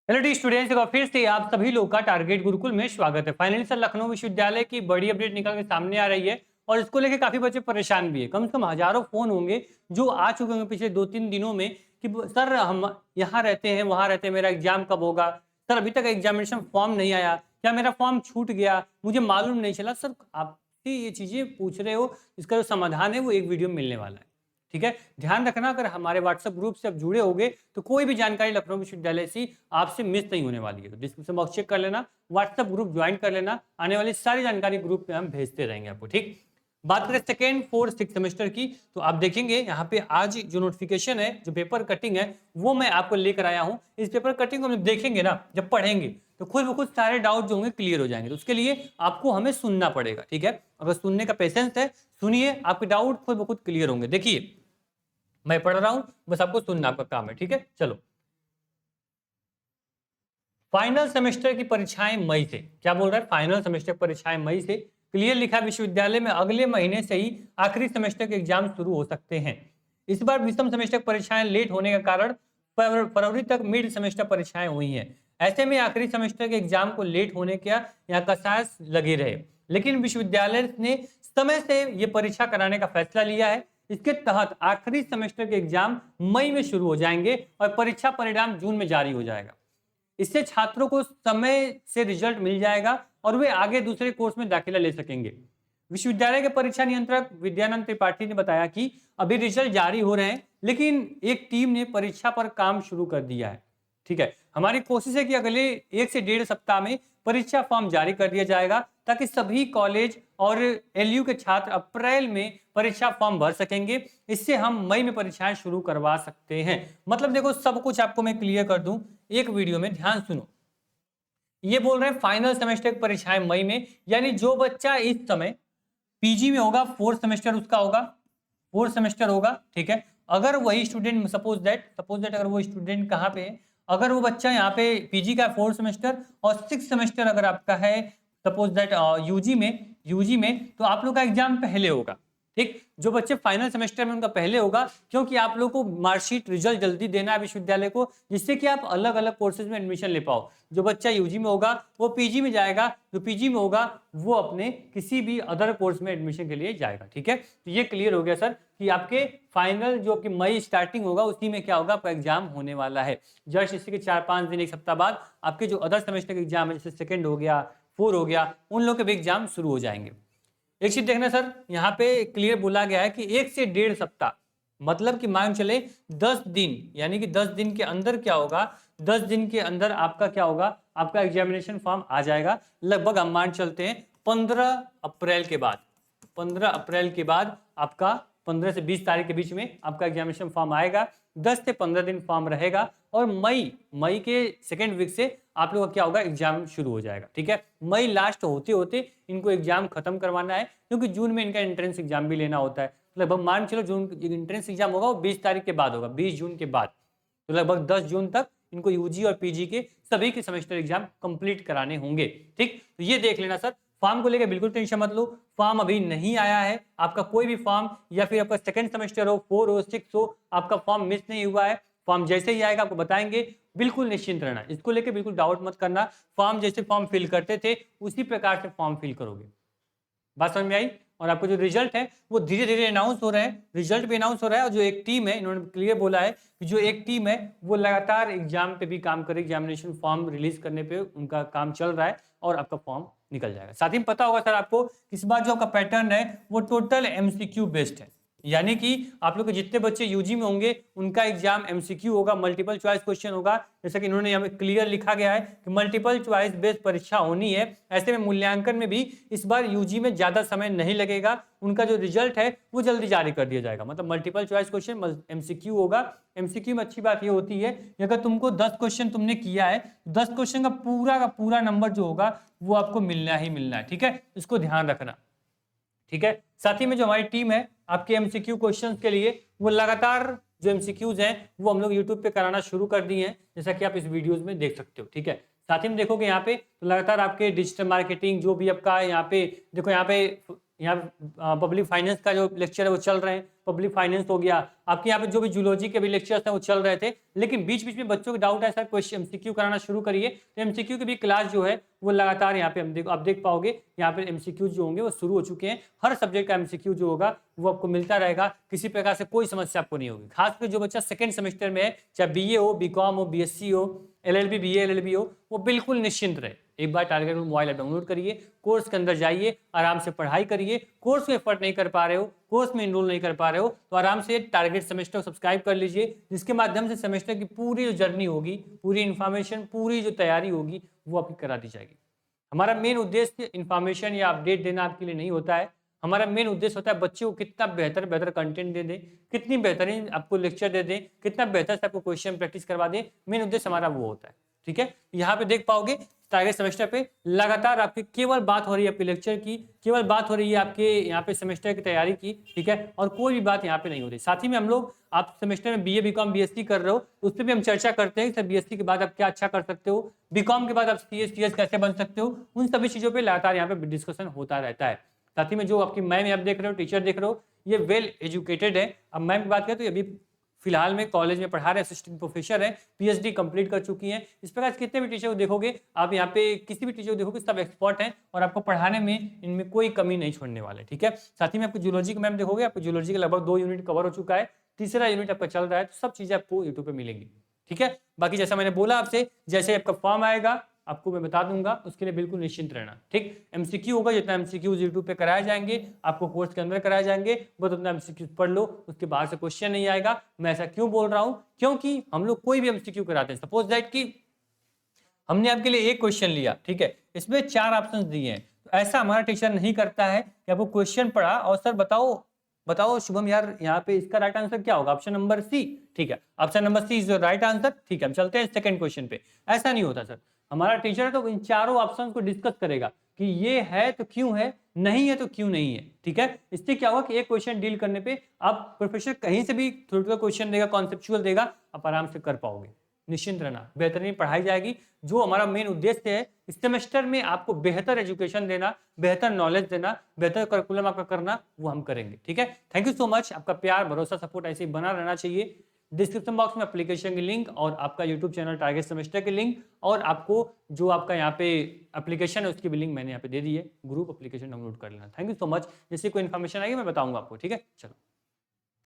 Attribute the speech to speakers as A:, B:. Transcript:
A: Hello D students, एक बार फिर से आप सभी लोग का टारगेट गुरुकुल में स्वागत है। फाइनली सर लखनऊ विश्वविद्यालय की बड़ी अपडेट निकल के सामने आ रही है और इसको लेके काफी बच्चे परेशान भी है। कम से कम हजारों फोन होंगे जो आ चुके होंगे पिछले 2-3 दिनों में कि सर हम यहाँ रहते हैं, वहां रहते हैं, मेरा एग्जाम कब होगा, सर अभी तक एग्जामिनेशन फॉर्म नहीं आया, क्या मेरा फॉर्म छूट गया, मुझे मालूम नहीं चला। सर आपसे ये चीजें पूछ रहे हो, इसका जो समाधान है वो एक वीडियो में मिलने वाला है। ठीक है, ध्यान रखना, अगर हमारे व्हाट्सएप ग्रुप से आप जुड़े होगे तो कोई भी जानकारी लखनऊ विश्वविद्यालय से आपसे मिस नहीं होने वाली है। तो डिस्क्रिप्शन बॉक्स चेक कर लेना, व्हाट्सएप ग्रुप ज्वाइन कर लेना, आने वाली सारी जानकारी ग्रुप में हम भेजते रहेंगे आपको। ठीक, बात करें सेकेंड फोर्थ सिक्स सेमेस्टर की, तो आप देखेंगे यहाँ पे आज जो नोटिफिकेशन है, जो पेपर कटिंग है, वो मैं आपको लेकर आया हूँ। इस पेपर कटिंग को हम देखेंगे ना, जब पढ़ेंगे तो खुद ब खुद सारे डाउट जो होंगे क्लियर हो जाएंगे। तो उसके लिए आपको हमें सुनना पड़ेगा। ठीक है, अगर सुनने का पेशेंस है, सुनिए, आपके डाउट खुद ब खुद क्लियर होंगे। देखिए, मैं पढ़ रहा हूं, बस आपको सुनना आपका काम है। ठीक है, चलो। फाइनल सेमेस्टर की परीक्षाएं मई से, क्या बोल रहा है, फाइनल सेमेस्टर की परीक्षाएं मई से। क्लियर लिखा, विश्वविद्यालय में अगले महीने से ही आखिरी सेमेस्टर के एग्जाम शुरू हो सकते हैं। इस बार विषम सेमेस्टर परीक्षाएं लेट होने के कारण फरवरी तक मिड सेमेस्टर परीक्षाएं हुई हैं। ऐसे में आखिरी सेमेस्टर के एग्जाम को लेट होने का यहाँ कसास लगे रहे, लेकिन विश्वविद्यालय ने समय से ये परीक्षा कराने का फैसला लिया है। इसके तहत आखिरी सेमेस्टर के एग्जाम मई में शुरू हो जाएंगे और परीक्षा परिणाम जून में जारी हो जाएगा। इससे छात्रों को समय से रिजल्ट मिल जाएगा और वे आगे दूसरे कोर्स में दाखिला ले सकेंगे। विश्वविद्यालय के परीक्षा नियंत्रक विद्यानंद त्रिपाठी ने बताया कि अभी रिजल्ट जारी हो रहे हैं, लेकिन एक टीम ने परीक्षा पर काम शुरू कर दिया है। ठीक है, हमारी कोशिश है कि अगले 1 से 1.5 सप्ताह में परीक्षा फॉर्म जारी कर दिया जाएगा, ताकि सभी कॉलेज और एलयू के छात्र अप्रैल में परीक्षा फॉर्म भर सकेंगे। इससे हम मई में परीक्षाएं शुरू करवा सकते हैं। मतलब देखो, सब कुछ आपको मैं क्लियर कर दूं एक वीडियो में, ध्यान सुनो। ये बोल रहे हैं फाइनल सेमेस्टर की परीक्षाएं मई में, यानी जो बच्चा इस समय पीजी में होगा, फोर्थ सेमेस्टर उसका होगा, फोर्थ सेमेस्टर होगा। ठीक है, अगर वही स्टूडेंट सपोज दैट अगर वो स्टूडेंट कहाँ पे है, अगर वो बच्चा यहाँ पे पीजी का फोर्थ सेमेस्टर और सिक्स सेमेस्टर अगर आपका है सपोज दैट यूजी में, तो आप लोग का एग्जाम पहले होगा। ठीक, जो बच्चे फाइनल सेमेस्टर में उनका पहले होगा, क्योंकि आप लोग को मार्कशीट रिजल्ट जल्दी देना है विश्वविद्यालय को, जिससे कि आप अलग अलग कोर्सेज में एडमिशन ले पाओ। जो बच्चा यूजी में होगा वो पीजी में जाएगा, जो पीजी में होगा वो अपने किसी भी अदर कोर्स में एडमिशन के लिए जाएगा। ठीक है, तो ये क्लियर हो गया सर कि आपके फाइनल जो कि मई स्टार्टिंग होगा, उसी में क्या होगा, आपका एग्जाम होने वाला है। जस्ट इसी के 4-5 दिन, 1 सप्ताह बाद आपके जो अदर सेमेस्टर के एग्जाम है, जैसे सेकेंड हो गया, 4 हो गया, उन लोग के भी एग्जाम शुरू हो जाएंगे। एक चीज देखना सर, यहाँ पे क्लियर बोला गया है कि 1 से 1.5 सप्ताह, मतलब कि मान चले 10 दिन, यानी कि 10 दिन के अंदर क्या होगा, 10 दिन के अंदर आपका क्या होगा, आपका एग्जामिनेशन फॉर्म आ जाएगा। लगभग हम मान चलते हैं 15 अप्रैल के बाद, 15 अप्रैल के बाद आपका 15 से 20 तारीख के बीच में आपका एग्जामिनेशन फॉर्म आएगा। 10 से 15 दिन फॉर्म रहेगा और मई के सेकेंड वीक से आप लोगों का क्या होगा, एग्जाम शुरू हो जाएगा। ठीक है, मई लास्ट होते होते इनको एग्जाम खत्म करवाना है, क्योंकि जून में इनका एंट्रेंस एग्जाम भी लेना होता है। लगभग मान चलो जून एंट्रेंस एग्जाम होगा वो 20 तारीख के बाद होगा, 20 जून के बाद। तो लगभग 10 जून तक इनको यूजी और पीजी के सभी के सेमेस्टर एग्जाम कंप्लीट कराने होंगे। ठीक, तो ये देख लेना सर। फॉर्म को लेकर बिल्कुल टेंशन मत लो, फॉर्म अभी नहीं आया है आपका, कोई भी फॉर्म, या फिर आपका सेकंड सेमेस्टर हो, 4 हो, 6 हो, आपका फॉर्म मिस नहीं हुआ है। फॉर्म जैसे ही आएगा आपको बताएंगे, बिल्कुल निश्चिंत रहना, इसको लेके बिल्कुल डाउट मत करना। फॉर्म जैसे फॉर्म फिल करते थे उसी प्रकार से फॉर्म फिल करोगे। बात समझ में आई? और आपको जो रिजल्ट है वो धीरे धीरे अनाउंस हो रहे हैं, रिजल्ट भी अनाउंस हो रहा है। और जो एक टीम है, इन्होंने क्लियर बोला है कि जो एक टीम है वो लगातार एग्जाम पे भी काम करेगी, एग्जामिनेशन फॉर्म रिलीज करने पे उनका काम चल रहा है और आपका फॉर्म निकल जाएगा। साथ ही पता होगा सर आपको, इस बार जो आपका पैटर्न है वो टोटल एमसीक्यू बेस्ड है, यानी कि आप लोग के जितने बच्चे यूजी में होंगे उनका एग्जाम एमसीक्यू होगा, मल्टीपल चॉइस क्वेश्चन होगा। जैसा कि इन्होंने यहाँ पे क्लियर लिखा गया है कि मल्टीपल चॉइस बेस्ड परीक्षा होनी है। ऐसे में मूल्यांकन में भी इस बार यूजी में ज्यादा समय नहीं लगेगा, उनका जो रिजल्ट है वो जल्दी जारी कर दिया जाएगा। मतलब मल्टीपल चॉइस क्वेश्चन एमसीक्यू होगा। एमसीक्यू में अच्छी बात ये होती है कि अगर तुमको 10 क्वेश्चन तुमने किया है, 10 क्वेश्चन का पूरा नंबर जो होगा वो आपको मिलना ही मिलना है। ठीक है, इसको ध्यान रखना। ठीक है, साथ ही में जो हमारी टीम है आपके एमसीक्यू क्वेश्चंस के लिए, वो लगातार जो एमसीक्यूज हैं वो हम लोग यूट्यूब पे कराना शुरू कर दिए हैं, जैसा कि आप इस वीडियोस में देख सकते हो। ठीक है, साथ ही में देखोगे यहाँ पे तो लगातार आपके डिजिटल मार्केटिंग जो भी आपका यहाँ पे देखो, यहाँ पे यहाँ पब्लिक फाइनेंस का जो लेक्चर है वो चल रहे हैं, पब्लिक फाइनेंस हो गया आपके, यहाँ पे जो भी जूलॉजी के भी लेक्चर्स हैं वो चल रहे थे। लेकिन बीच बीच में बच्चों के डाउट है सर क्वेश्चन एमसीक्यू कराना शुरू करिए, तो एमसीक्यू की भी क्लास जो है वो लगातार यहाँ पे आप देख पाओगे, यहाँ पे एमसीक्यू जो होंगे वो शुरू हो चुके हैं। हर सब्जेक्ट का एमसीक्यू जो होगा वो आपको मिलता रहेगा, किसी प्रकार से कोई समस्या आपको नहीं होगी। खासकर जो बच्चा सेकंड सेमेस्टर में है, चाहे बीए हो, बीकॉम हो, बीएससी हो, एलएलबी, बीए एलएलबी हो, वो बिल्कुल निश्चिंत रहे। एक बार टारगेट मोबाइल ऐप डाउनलोड करिए, कोर्स के अंदर जाइए, आराम से पढ़ाई करिए। कोर्स में एफर्ट नहीं कर पा रहे हो, कोर्स में इनरोल नहीं कर पा रहे हो, तो आराम से टारगेट सेमेस्टर को सब्सक्राइब कर लीजिए, जिसके माध्यम से सेमेस्टर की पूरी जो जर्नी होगी, पूरी इन्फॉर्मेशन, पूरी जो तैयारी होगी वो आपकी करा दी जाएगी। हमारा मेन उद्देश्य इन्फॉर्मेशन या अपडेट देना आपके लिए नहीं होता है। हमारा मेन उद्देश्य होता है बच्चे को कितना बेहतर कंटेंट दे दें, कितनी बेहतरीन आपको लेक्चर दे दें, कितना बेहतर से आपको क्वेश्चन प्रैक्टिस करवा दें। मेन उद्देश्य हमारा वो होता है। ठीक है, यहाँ पे देख पाओगे टारगेट सेमेस्टर पे लगातार आपकी केवल बात हो रही है आपके लेक्चर की, केवल बात हो रही है आपके यहाँ पे सेमेस्टर की तैयारी की। ठीक है, और कोई भी बात यहाँ पे नहीं हो रही। साथ ही में हम लोग, आप सेमेस्टर में बीए बीकॉम बीएससी कर रहे हो, उस पर भी हम चर्चा करते हैं कि बीएससी के बाद आप क्या अच्छा कर सकते हो, बीकॉम के बाद आप सीएस टीएस कैसे बन सकते हो। उन सभी चीजों पर लगातार यहाँ पे डिस्कशन होता रहता है। साथ ही में जो आपकी मैम आप देख रहे हो, टीचर देख रहे हो, ये वेल एजुकेटेड है। अब मैम की बात करें तो ये अभी फिलहाल में कॉलेज में पढ़ा रहे, असिस्टेंट प्रोफेसर है, पीएचडी कंप्लीट कर चुकी हैं। इस प्रकार से कितने भी टीचर को देखोगे आप, यहाँ पे किसी भी टीचर को देखोगे सब एक्सपर्ट हैं और आपको पढ़ाने में इनमें कोई कमी नहीं छोड़ने वाले। ठीक है, साथ ही में आपको जूलॉजी का मैम देखोगे, आपको जूलॉजी का लगभग 2 यूनिट कवर हो चुका है, तीसरा यूनिट आपका चल रहा है, तो सब चीजें आपको यूट्यूब पे मिलेंगी। ठीक है, बाकी जैसा मैंने बोला आपसे, जैसे आपका फॉर्म आएगा आपको मैं बता दूंगा, उसके लिए बिल्कुल निश्चिंत रहना। ठीक, एमसीक्यू होगा, जितना एमसीक्यू यूट्यूब पे कराए जाएंगे, आपको कोर्स के अंदर कराए जाएंगे, बस उतना एमसीक्यू पढ़ लो, उसके बाहर से क्वेश्चन नहीं आएगा। मैं ऐसा क्यों बोल रहा हूं, क्योंकि हम लोग कोई भी एमसीक्यू कराते हैं, सपोज दैट कि हमने आपके लिए एक क्वेश्चन लिया, ठीक है, इसमें 4 ऑप्शन दिए हैं, तो ऐसा हमारा टीचर नहीं करता है कि आपको क्वेश्चन पढ़ा और सर बताओ शुभम यार यहाँ पे इसका राइट आंसर क्या होगा, ऑप्शन नंबर सी। ठीक है, option number C is right answer. ठीक है, हम चलते हैं सेकंड क्वेश्चन पे। ऐसा नहीं होता सर, हमारा टीचर तो इन चारों ऑप्शन को डिस्कस करेगा कि ये है तो क्यों है, नहीं है तो क्यों नहीं है। ठीक है, इससे क्या होगा कि एक क्वेश्चन डील करने पे आप प्रोफेसर कहीं से भी थ्योरेटिकल क्वेश्चन देगा, कॉन्सेप्चुअल देगा, आप आराम से कर पाओगे। निश्चिंत रहना, बेहतरीन पढ़ाई जाएगी। जो हमारा मेन उद्देश्य है इस सेमेस्टर में आपको बेहतर एजुकेशन देना, बेहतर नॉलेज देना, बेहतर करिकुलम आपका करना, वो हम करेंगे। ठीक है, थैंक यू सो मच। आपका प्यार, भरोसा, सपोर्ट ऐसे ही बना रहना चाहिए। डिस्क्रिप्शन बॉक्स में एप्लीकेशन की लिंक और आपका यूट्यूब चैनल टारगेट सेमेस्टर की लिंक और आपको जो आपका यहाँ पे एप्लीकेशन है उसकी भी लिंक मैंने यहाँ पे दे दी है। ग्रुप एप्लीकेशन डाउनलोड कर लेना। Thank you so much. जैसे कोई इन्फॉर्मेशन आएगी मैं बताऊंगा आपको। ठीक है, चलो।